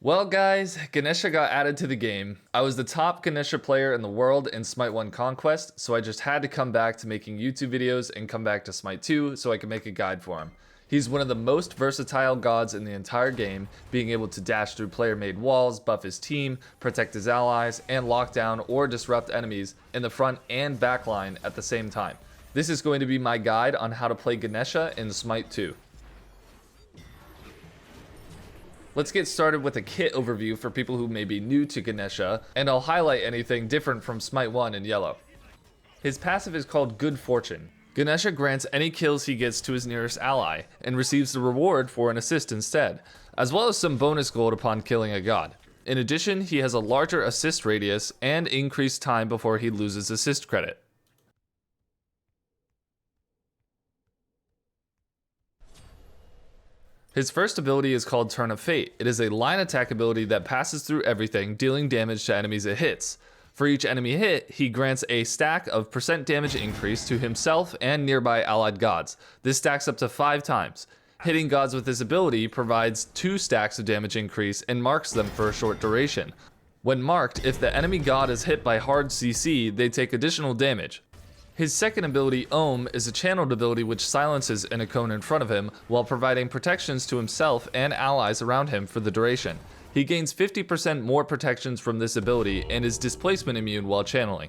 Well guys, Ganesha got added to the game. I was the top Ganesha player in the world in Smite 1 Conquest, so I just had to come back to making YouTube videos and come back to Smite 2 so I could make a guide for him. He's one of the most versatile gods in the entire game, being able to dash through player-made walls, buff his team, protect his allies, and lock down or disrupt enemies in the front and back line at the same time. This is going to be my guide on how to play Ganesha in Smite 2. Let's get started with a kit overview for people who may be new to Ganesha, and I'll highlight anything different from Smite 1 in yellow. His passive is called Good Fortune. Ganesha grants any kills he gets to his nearest ally, and receives the reward for an assist instead, as well as some bonus gold upon killing a god. In addition, he has a larger assist radius and increased time before he loses assist credit. His first ability is called Turn of Fate. It is a line attack ability that passes through everything, dealing damage to enemies it hits. For each enemy hit, he grants a stack of % damage increase to himself and nearby allied gods. This stacks up to 5 times. Hitting gods with this ability provides 2 stacks of damage increase and marks them for a short duration. When marked, if the enemy god is hit by hard CC, they take additional damage. His second ability, Ohm, is a channeled ability which silences an icon in front of him while providing protections to himself and allies around him for the duration. He gains 50% more protections from this ability and is displacement immune while channeling.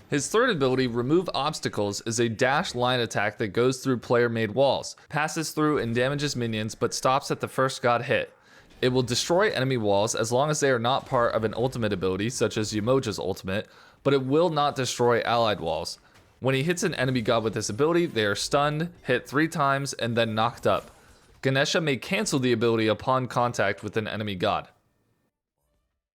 His third ability, Remove Obstacles, is a dash line attack that goes through player-made walls, passes through and damages minions but stops at the first god hit. It will destroy enemy walls as long as they are not part of an ultimate ability such as Yamoja's ultimate, but it will not destroy allied walls. When he hits an enemy god with this ability, they are stunned, hit 3 times, and then knocked up. Ganesha may cancel the ability upon contact with an enemy god.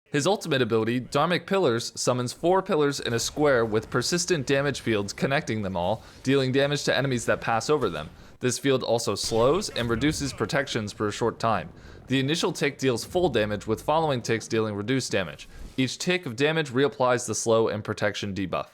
His ultimate ability, Dharmic Pillars, summons 4 pillars in a square with persistent damage fields connecting them all, dealing damage to enemies that pass over them. This field also slows and reduces protections for a short time. The initial tick deals full damage, with following ticks dealing reduced damage. Each tick of damage reapplies the slow and protection debuff.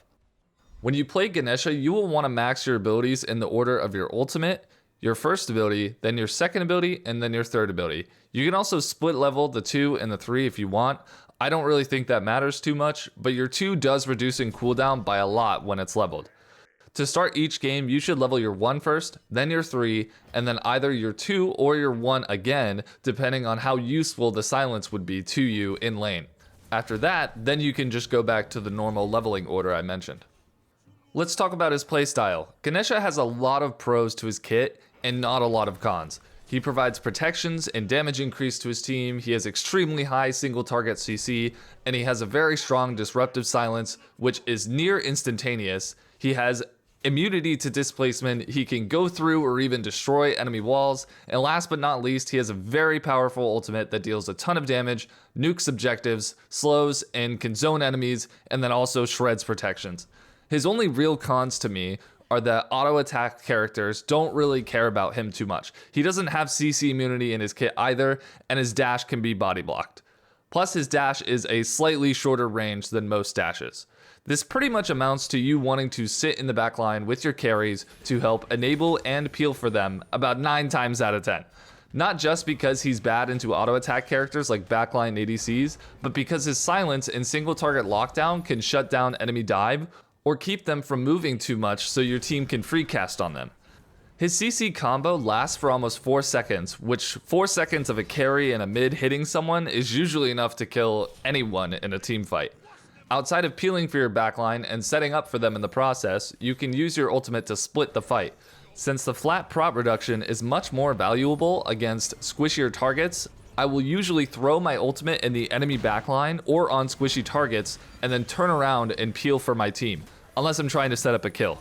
When you play Ganesha, you will want to max your abilities in the order of your ultimate, your first ability, then your second ability, and then your third ability. You can also split level the 2 and the 3 if you want. I don't really think that matters too much, but your 2 does reduce in cooldown by a lot when it's leveled. To start each game, you should level your 1 first, then your 3, and then either your 2 or your 1 again, depending on how useful the silence would be to you in lane. After that, then you can just go back to the normal leveling order I mentioned. Let's talk about his playstyle. Ganesha has a lot of pros to his kit and not a lot of cons. He provides protections and damage increase to his team, he has extremely high single target CC, and he has a very strong disruptive silence which is near instantaneous. He has immunity to displacement, he can go through or even destroy enemy walls, and last but not least, he has a very powerful ultimate that deals a ton of damage, nukes objectives, slows, and can zone enemies, and then also shreds protections. His only real cons to me are that auto attack characters don't really care about him too much. He doesn't have CC immunity in his kit either, and his dash can be body blocked. Plus his dash is a slightly shorter range than most dashes. This pretty much amounts to you wanting to sit in the backline with your carries to help enable and peel for them about 9 times out of 10. Not just because he's bad into auto attack characters like backline ADCs, but because his silence and single target lockdown can shut down enemy dive, or keep them from moving too much so your team can free cast on them. His CC combo lasts for almost 4 seconds, which 4 seconds of a carry and a mid hitting someone is usually enough to kill anyone in a team fight. Outside of peeling for your backline and setting up for them in the process, you can use your ultimate to split the fight. Since the flat prop reduction is much more valuable against squishier targets, I will usually throw my ultimate in the enemy backline or on squishy targets and then turn around and peel for my team, unless I'm trying to set up a kill.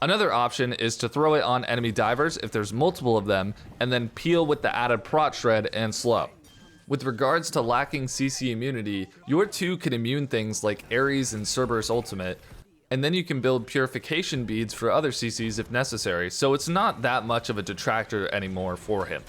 Another option is to throw it on enemy divers if there's multiple of them, and then peel with the added prot shred and slow. With regards to lacking CC immunity, your 2 can immune things like Ares and Cerberus ultimate, and then you can build purification beads for other CCs if necessary, so it's not that much of a detractor anymore for him.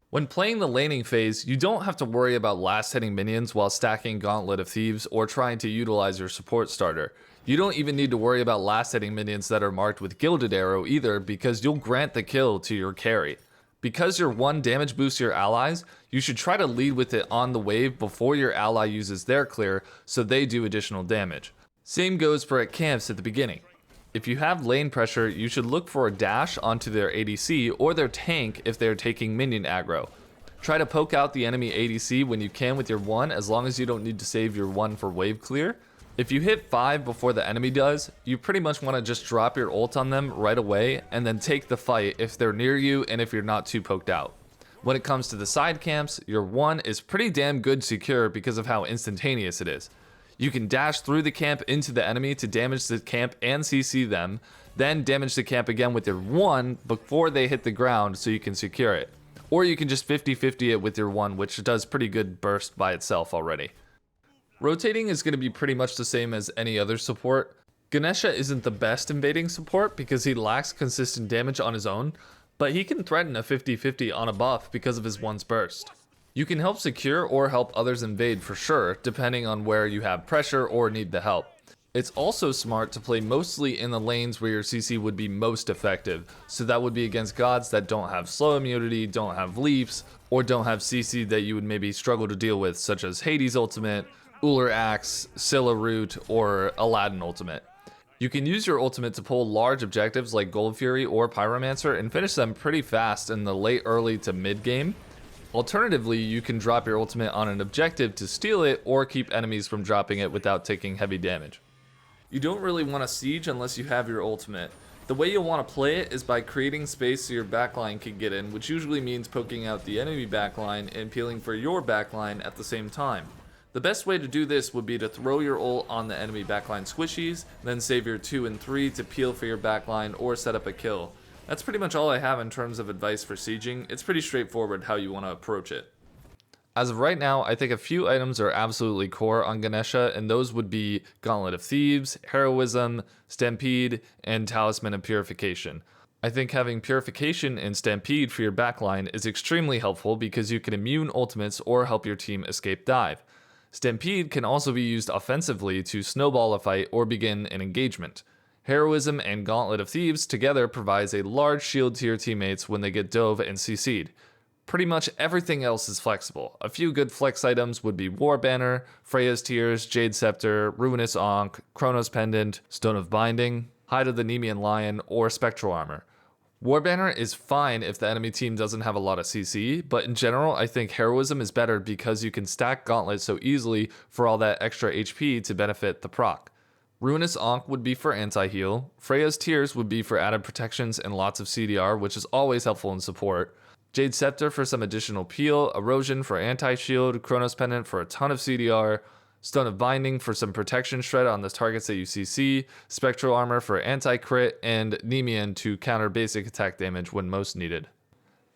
When playing the laning phase, you don't have to worry about last hitting minions while stacking Gauntlet of Thieves or trying to utilize your support starter. You don't even need to worry about last hitting minions that are marked with Gilded Arrow either, because you'll grant the kill to your carry. Because your 1 damage boosts your allies, you should try to lead with it on the wave before your ally uses their clear so they do additional damage. Same goes for at camps at the beginning. If you have lane pressure, you should look for a dash onto their ADC or their tank if they're taking minion aggro. Try to poke out the enemy ADC when you can with your 1 as long as you don't need to save your 1 for wave clear. If you hit 5 before the enemy does, you pretty much want to just drop your ult on them right away and then take the fight if they're near you and if you're not too poked out. When it comes to the side camps, your 1 is pretty damn good secure because of how instantaneous it is. You can dash through the camp into the enemy to damage the camp and CC them, then damage the camp again with your 1 before they hit the ground so you can secure it. Or you can just 50-50 it with your 1, which does pretty good burst by itself already. Rotating is going to be pretty much the same as any other support. Ganesha isn't the best invading support because he lacks consistent damage on his own, but he can threaten a 50-50 on a buff because of his 1's burst. You can help secure or help others invade for sure, depending on where you have pressure or need the help. It's also smart to play mostly in the lanes where your CC would be most effective, so that would be against gods that don't have slow immunity, don't have leaps, or don't have CC that you would maybe struggle to deal with, such as Hades' ultimate, Uller Axe, Scylla Root, or Aladdin ultimate. You can use your ultimate to pull large objectives like Gold Fury or Pyromancer and finish them pretty fast in the late early to mid game. Alternatively, you can drop your ultimate on an objective to steal it or keep enemies from dropping it without taking heavy damage. You don't really want to siege unless you have your ultimate. The way you'll want to play it is by creating space so your backline can get in, which usually means poking out the enemy backline and peeling for your backline at the same time. The best way to do this would be to throw your ult on the enemy backline squishies, then save your 2 and 3 to peel for your backline or set up a kill. That's pretty much all I have in terms of advice for sieging. It's pretty straightforward how you want to approach it. As of right now, I think a few items are absolutely core on Ganesha, and those would be Gauntlet of Thieves, Heroism, Stampede, and Talisman of Purification. I think having Purification and Stampede for your backline is extremely helpful because you can immune ultimates or help your team escape dive. Stampede can also be used offensively to snowball a fight or begin an engagement. Heroism and Gauntlet of Thieves together provides a large shield to your teammates when they get dove and CC'd. Pretty much everything else is flexible. A few good flex items would be War Banner, Freya's Tears, Jade Scepter, Ruinous Ankh, Chronos Pendant, Stone of Binding, Hide of the Nemean Lion, or Spectral Armor. War Banner is fine if the enemy team doesn't have a lot of CC, but in general I think Heroism is better because you can stack Gauntlet so easily for all that extra HP to benefit the proc. Ruinous Ankh would be for anti-heal, Freya's Tears would be for added protections and lots of CDR, which is always helpful in support, Jade Scepter for some additional peel, Erosion for anti-shield, Chronos Pendant for a ton of CDR, Stone of Binding for some protection shred on the targets that you CC, Spectral Armor for anti-crit, and Nemean to counter basic attack damage when most needed.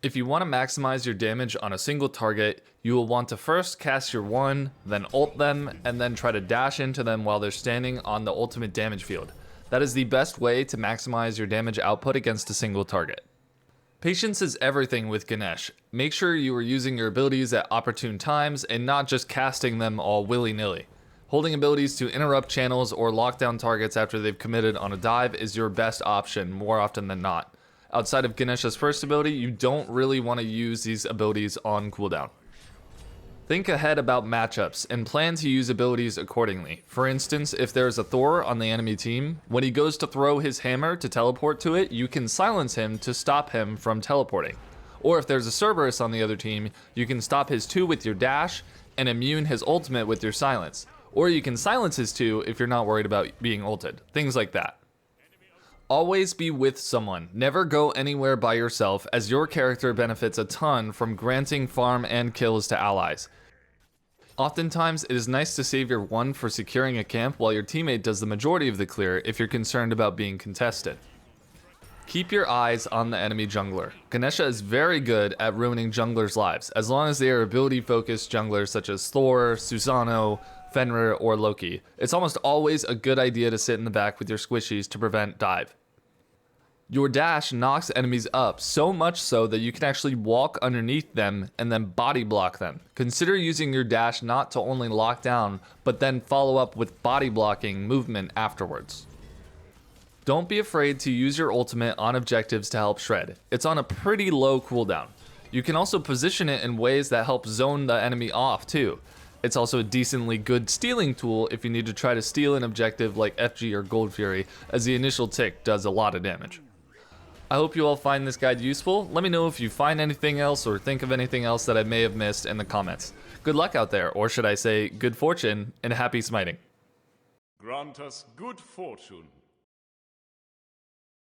If you want to maximize your damage on a single target, you will want to first cast your 1, then ult them, and then try to dash into them while they're standing on the ultimate damage field. That is the best way to maximize your damage output against a single target. Patience is everything with Ganesh. Make sure you are using your abilities at opportune times and not just casting them all willy-nilly. Holding abilities to interrupt channels or lock down targets after they've committed on a dive is your best option more often than not. Outside of Ganesha's first ability, you don't really want to use these abilities on cooldown. Think ahead about matchups and plan to use abilities accordingly. For instance, if there's a Thor on the enemy team, when he goes to throw his hammer to teleport to it, you can silence him to stop him from teleporting. Or if there's a Cerberus on the other team, you can stop his 2 with your dash and immune his ultimate with your silence. Or you can silence his 2 if you're not worried about being ulted. Things like that. Always be with someone. Never go anywhere by yourself, as your character benefits a ton from granting farm and kills to allies. Oftentimes, it is nice to save your 1 for securing a camp while your teammate does the majority of the clear if you're concerned about being contested. Keep your eyes on the enemy jungler. Ganesha is very good at ruining junglers' lives, as long as they are ability-focused junglers such as Thor, Susanoo, Fenrir, or Loki. It's almost always a good idea to sit in the back with your squishies to prevent dive. Your dash knocks enemies up, so much so that you can actually walk underneath them and then body block them. Consider using your dash not to only lock down, but then follow up with body blocking movement afterwards. Don't be afraid to use your ultimate on objectives to help shred. It's on a pretty low cooldown. You can also position it in ways that help zone the enemy off too. It's also a decently good stealing tool if you need to try to steal an objective like FG or Gold Fury, as the initial tick does a lot of damage. I hope you all find this guide useful. Let me know if you find anything else or think of anything else that I may have missed in the comments. Good luck out there, or should I say good fortune, and happy smiting. Grant us good fortune.